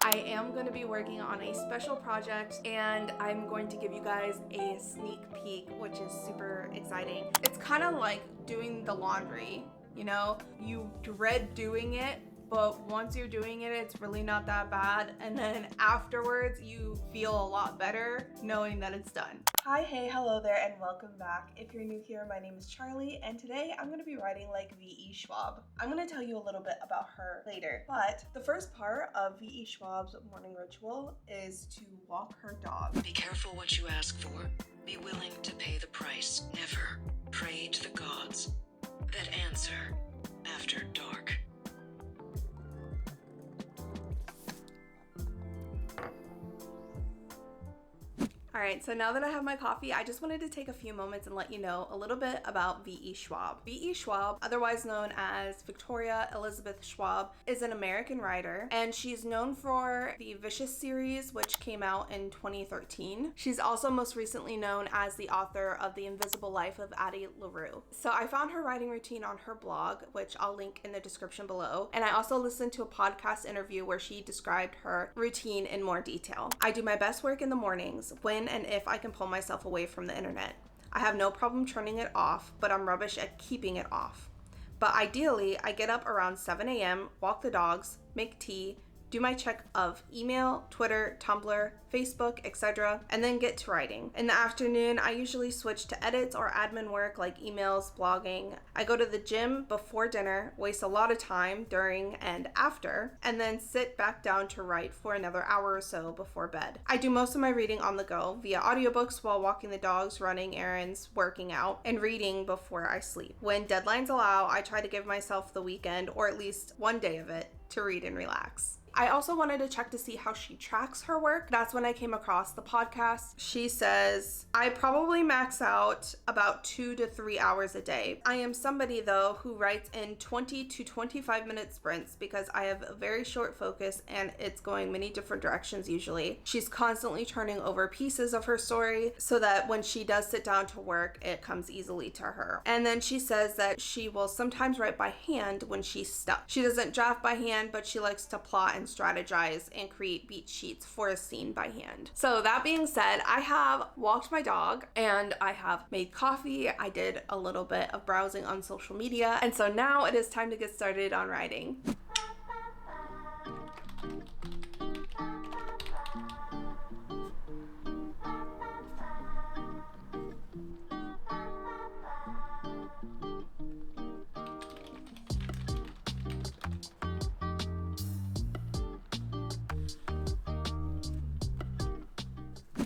I am going to be working on a special project and I'm going to give you guys a sneak peek, which is super exciting. It's kind of like doing the laundry, you know? You dread doing it, but once you're doing it, it's really not that bad. And then afterwards, you feel a lot better knowing that it's done. Hi, hey, hello there, and welcome back. If you're new here, my name is Charlie, and today I'm going to be writing like VE Schwab. I'm going to tell you a little bit about her later, but the first part of VE Schwab's morning ritual is to walk her dog. Be careful what you ask for. Be willing to pay the price. Never pray to the gods that answer after dark. All right, so now that I have my coffee, I just wanted to take a few moments and let you know a little bit about VE Schwab. VE Schwab, otherwise known as Victoria Elizabeth Schwab, is an American writer, and she's known for the Vicious series, which came out in 2013. She's also most recently known as the author of The Invisible Life of Addie, LaRue. So I found her writing routine on her blog, which I'll link in the description below, and I also listened to a podcast interview where she described her routine in more detail. I do my best work in the mornings, when and if I can pull myself away from the internet. I have no problem turning it off, but I'm rubbish at keeping it off. But ideally, I get up around 7 a.m., walk the dogs, make tea, do my check of email, Twitter, Tumblr, Facebook, etc., and then get to writing. In the afternoon, I usually switch to edits or admin work like emails, blogging. I go to the gym before dinner, waste a lot of time during and after, and then sit back down to write for another hour or so before bed. I do most of my reading on the go via audiobooks while walking the dogs, running errands, working out, and reading before I sleep. When deadlines allow, I try to give myself the weekend, or at least one day of it, to read and relax. I also wanted to check to see how she tracks her work. That's when I came across the podcast. She says, I probably max out about 2 to 3 hours a day. I am somebody though who writes in 20 to 25 minute sprints because I have a very short focus and it's going many different directions usually. She's constantly turning over pieces of her story so that when she does sit down to work, it comes easily to her. And then she says that she will sometimes write by hand when she's stuck. She doesn't draft by hand, but she likes to plot and strategize and create beat sheets for a scene by hand. So that being said, I have walked my dog and I have made coffee. I did a little bit of browsing on social media. And so now it is time to get started on writing.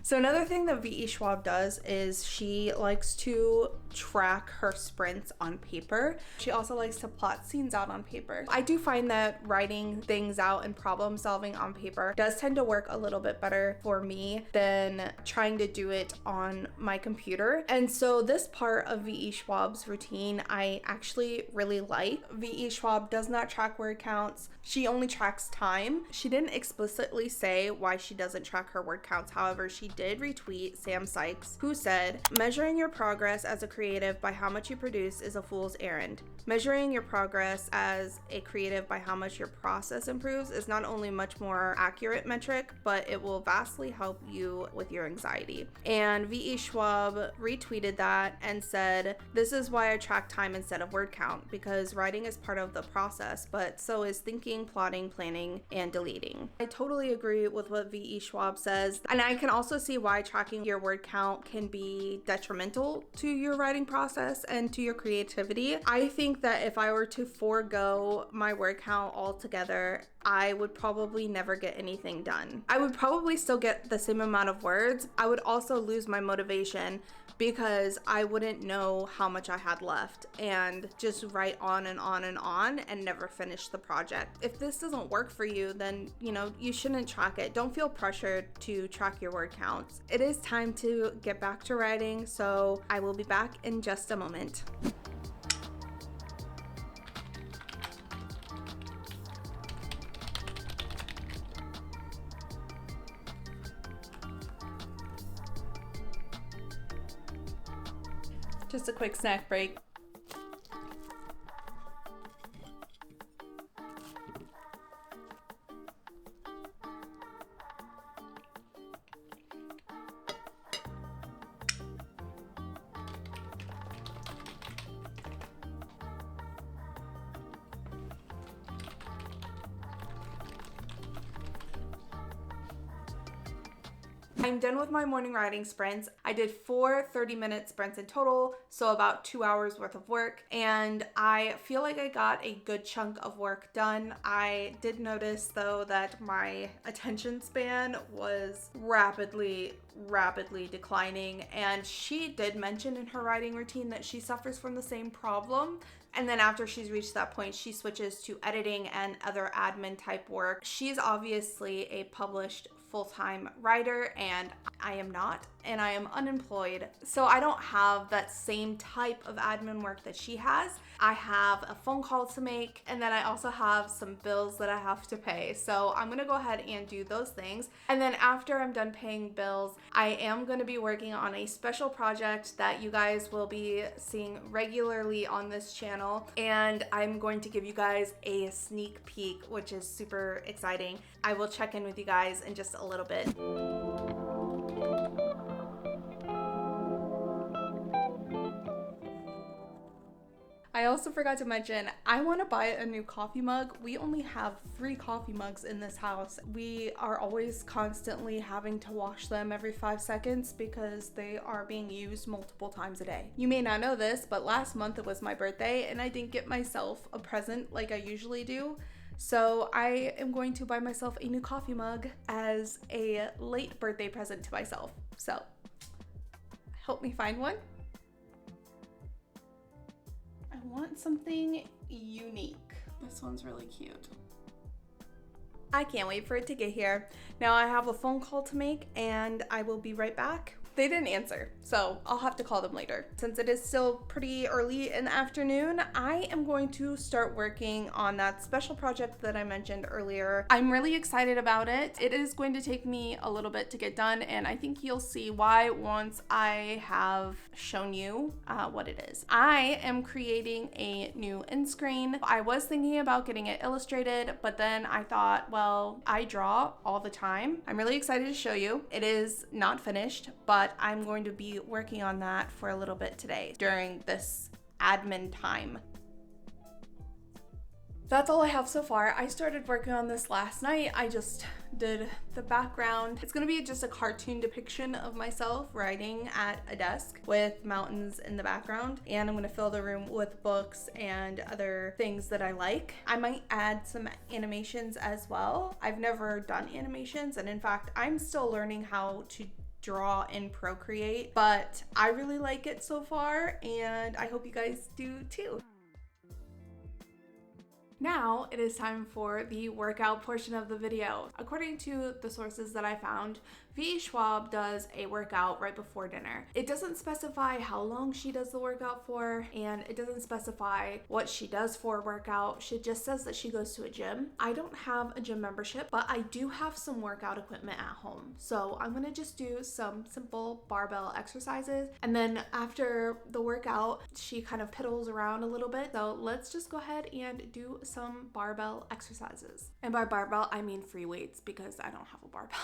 So another thing that VE Schwab does is she likes to track her sprints on paper. She also likes to plot scenes out on paper. I do find that writing things out and problem solving on paper does tend to work a little bit better for me than trying to do it on my computer. And so this part of VE Schwab's routine I actually really like. VE Schwab does not track word counts. She only tracks time. She didn't explicitly say why she doesn't track her word counts. However, she did retweet Sam Sykes, who said, measuring your progress as a creative by how much you produce is a fool's errand. Measuring your progress as a creative by how much your process improves is not only much more accurate metric, but it will vastly help you with your anxiety. And VE Schwab retweeted that and said, this is why I track time instead of word count, because writing is part of the process, but so is thinking, plotting, planning, and deleting. I totally agree with what VE Schwab says, and I can also see why tracking your word count can be detrimental to your writing process and to your creativity. I think that if I were to forego my word count altogether, I would probably never get anything done. I would probably still get the same amount of words. I would also lose my motivation because I wouldn't know how much I had left and just write on and on and on and never finish the project. If this doesn't work for you, then you shouldn't track it. Don't feel pressured to track your word counts. It is time to get back to writing, so I will be back in just a moment. Just a quick snack break. I'm done with my morning riding sprints. I did 4 30-minute sprints in total, so about 2 hours worth of work, and I feel like I got a good chunk of work done. I did notice though that my attention span was rapidly declining, and she did mention in her riding routine that she suffers from the same problem. And then after she's reached that point, she switches to editing and other admin type work. She's obviously a published full-time writer, and I am not, and I am unemployed. So I don't have that same type of admin work that she has. I have a phone call to make, and then I also have some bills that I have to pay. So I'm gonna go ahead and do those things. And then after I'm done paying bills, I am gonna be working on a special project that you guys will be seeing regularly on this channel. And I'm going to give you guys a sneak peek, which is super exciting. I will check in with you guys in just a little bit. I also forgot to mention, I want to buy a new coffee mug. We only have 3 coffee mugs in this house. We are always constantly having to wash them every 5 seconds because they are being used multiple times a day. You may not know this, but last month it was my birthday and I didn't get myself a present like I usually do. So I am going to buy myself a new coffee mug as a late birthday present to myself. So help me find one. I want something unique. This one's really cute. I can't wait for it to get here. Now I have a phone call to make and I will be right back. They didn't answer, so I'll have to call them later. Since it is still pretty early in the afternoon, I am going to start working on that special project that I mentioned earlier. I'm really excited about it. It is going to take me a little bit to get done, and I think you'll see why once I have shown you what it is. I am creating a new end screen. I was thinking about getting it illustrated, but then I thought, well, I draw all the time. I'm really excited to show you. It is not finished, but I'm going to be working on that for a little bit today during this admin time. That's all I have so far. I started working on this last night. I just did the background. It's gonna be just a cartoon depiction of myself writing at a desk with mountains in the background, and I'm gonna fill the room with books and other things that I like. I might add some animations as well. I've never done animations, and in fact, I'm still learning how to draw in Procreate, but I really like it so far, and I hope you guys do too. Now it is time for the workout portion of the video. According to the sources that I found, VE Schwab does a workout right before dinner. It doesn't specify how long she does the workout for, and it doesn't specify what she does for a workout. She just says that she goes to a gym. I don't have a gym membership, but I do have some workout equipment at home. So I'm gonna just do some simple barbell exercises, and then after the workout, she kind of piddles around a little bit. So let's just go ahead and do some barbell exercises. And by barbell, I mean free weights because I don't have a barbell.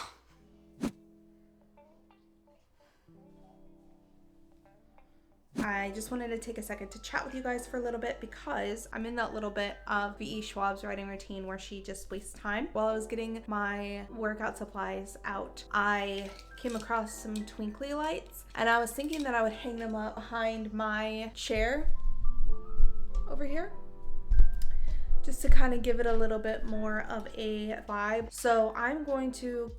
I just wanted to take a second to chat with you guys for a little bit because I'm in that little bit of VE Schwab's writing routine where she just wastes time. While I was getting my workout supplies out, I came across some twinkly lights, and I was thinking that I would hang them up behind my chair over here, just to kind of give it a little bit more of a vibe. So I'm going to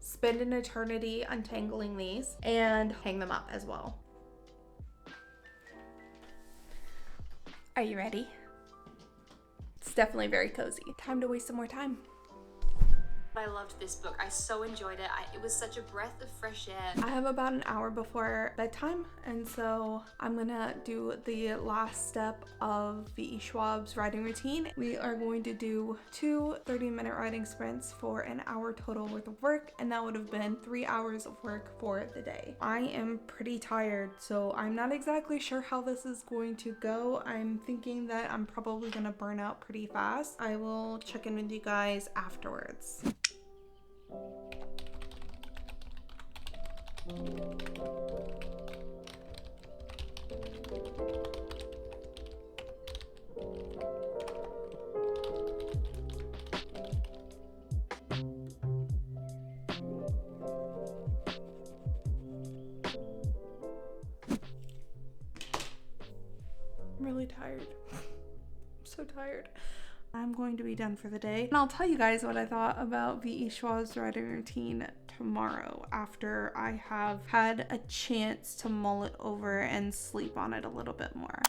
spend an eternity untangling these and hang them up as well. Are you ready? It's definitely very cozy. Time to waste some more time. I loved this book. I so enjoyed it. It was such a breath of fresh air. I have about an hour before bedtime, and so I'm gonna do the last step of VE Schwab's writing routine. We are going to do 2 30-minute writing sprints for an hour total worth of work, and that would have been 3 hours of work for the day. I am pretty tired, so I'm not exactly sure how this is going to go. I'm thinking that I'm probably gonna burn out pretty fast. I will check in with you guys afterwards. tired. I'm going to be done for the day. And I'll tell you guys what I thought about VE Schwab's writing routine tomorrow after I have had a chance to mull it over and sleep on it a little bit more.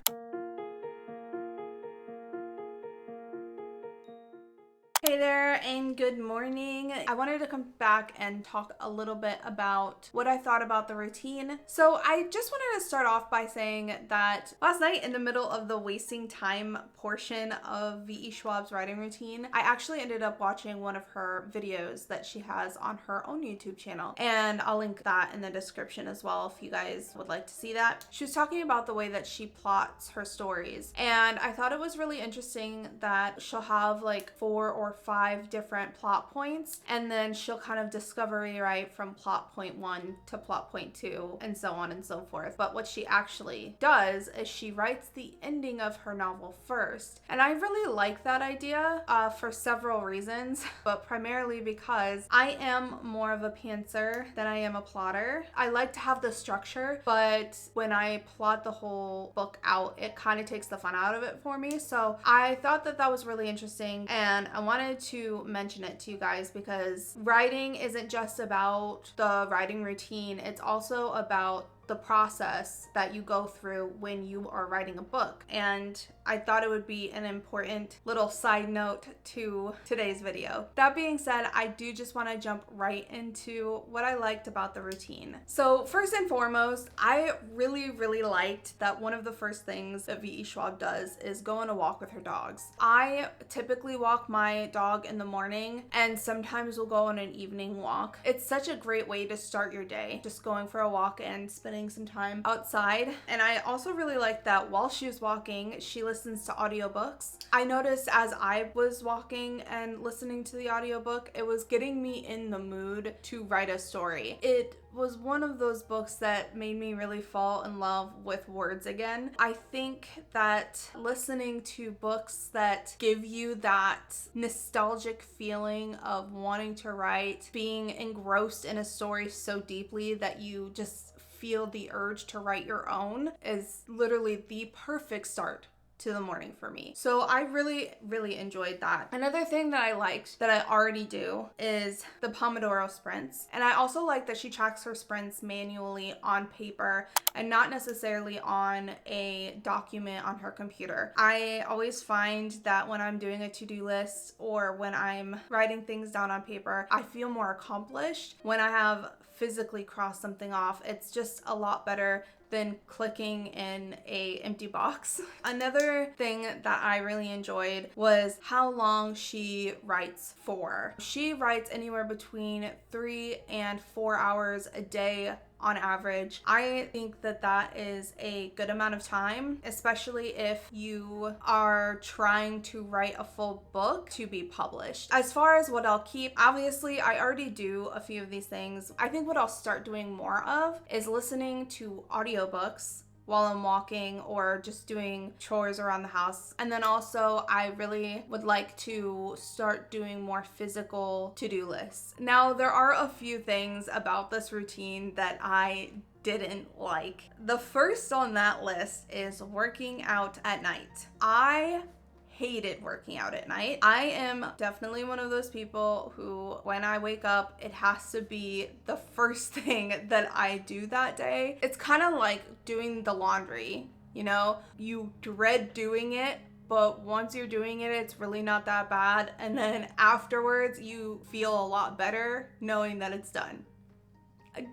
Hey there and good morning. I wanted to come back and talk a little bit about what I thought about the routine. So I just wanted to start off by saying that last night in the middle of the wasting time portion of VE Schwab's writing routine, I actually ended up watching one of her videos that she has on her own YouTube channel. And I'll link that in the description as well if you guys would like to see that. She was talking about the way that she plots her stories. And I thought it was really interesting that she'll have like 4 or 5 different plot points, and then she'll kind of discovery write from plot point 1 to plot point 2 and so on and so forth. But what she actually does is she writes the ending of her novel first. And I really like that idea for several reasons, but primarily because I am more of a pantser than I am a plotter. I like to have the structure, but when I plot the whole book out, it kind of takes the fun out of it for me. So I thought that that was really interesting, and I wanted to mention it to you guys because writing isn't just about the writing routine, it's also about the process that you go through when you are writing a book. And I thought it would be an important little side note to today's video. That being said, I do just want to jump right into what I liked about the routine. So first and foremost, I really liked that one of the first things that VE Schwab does is go on a walk with her dogs. I typically walk my dog in the morning, and sometimes we'll go on an evening walk. It's such a great way to start your day, just going for a walk and spending some time outside. And I also really like that while she was walking, she listens to audiobooks. I noticed as I was walking and listening to the audiobook, it was getting me in the mood to write a story. It was one of those books that made me really fall in love with words again. I think that listening to books that give you that nostalgic feeling of wanting to write, being engrossed in a story so deeply that you just feel the urge to write your own, is literally the perfect start to the morning for me. So I really enjoyed that. Another thing that I liked that I already do is the Pomodoro sprints. And I also like that she tracks her sprints manually on paper and not necessarily on a document on her computer. I always find that when I'm doing a to-do list or when I'm writing things down on paper, I feel more accomplished when I have physically crossed something off. It's just a lot better than clicking in a empty box. Another thing that I really enjoyed was how long she writes for. She writes anywhere between 3 and 4 hours a day on average. I think that that is a good amount of time, especially if you are trying to write a full book to be published. As far as what I'll keep, obviously I already do a few of these things. I think what I'll start doing more of is listening to audiobooks while I'm walking or just doing chores around the house. And then also I really would like to start doing more physical to-do lists. Now there are a few things about this routine that I didn't like. The first on that list is working out at night. I hated working out at night. I am definitely one of those people who, when I wake up, it has to be the first thing that I do that day. It's kind of like doing the laundry, you know? You dread doing it, but once you're doing it, it's really not that bad. And then afterwards, you feel a lot better knowing that it's done.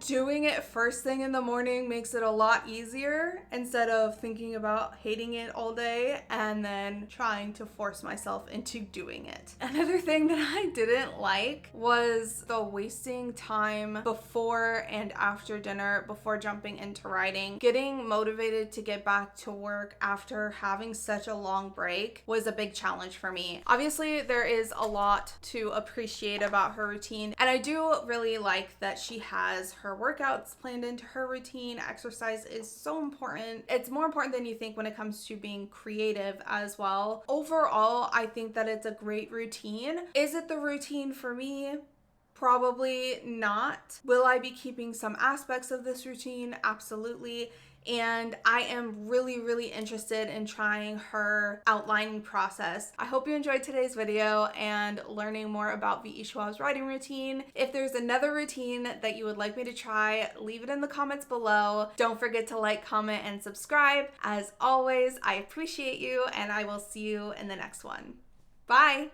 Doing it first thing in the morning makes it a lot easier instead of thinking about hating it all day and then trying to force myself into doing it. Another thing that I didn't like was the wasting time before and after dinner, before jumping into writing. Getting motivated to get back to work after having such a long break was a big challenge for me. Obviously, there is a lot to appreciate about her routine, and I do really like that she has her workouts planned into her routine. Exercise is so important. It's more important than you think when it comes to being creative as well. Overall, I think that it's a great routine. Is it the routine for me? Probably not. Will I be keeping some aspects of this routine? Absolutely. and I am really, really interested in trying her outlining process. I hope you enjoyed today's video and learning more about VE Schwab's writing routine. If there's another routine that you would like me to try, leave it in the comments below. Don't forget to like, comment, and subscribe. As always, I appreciate you, and I will see you in the next one. Bye!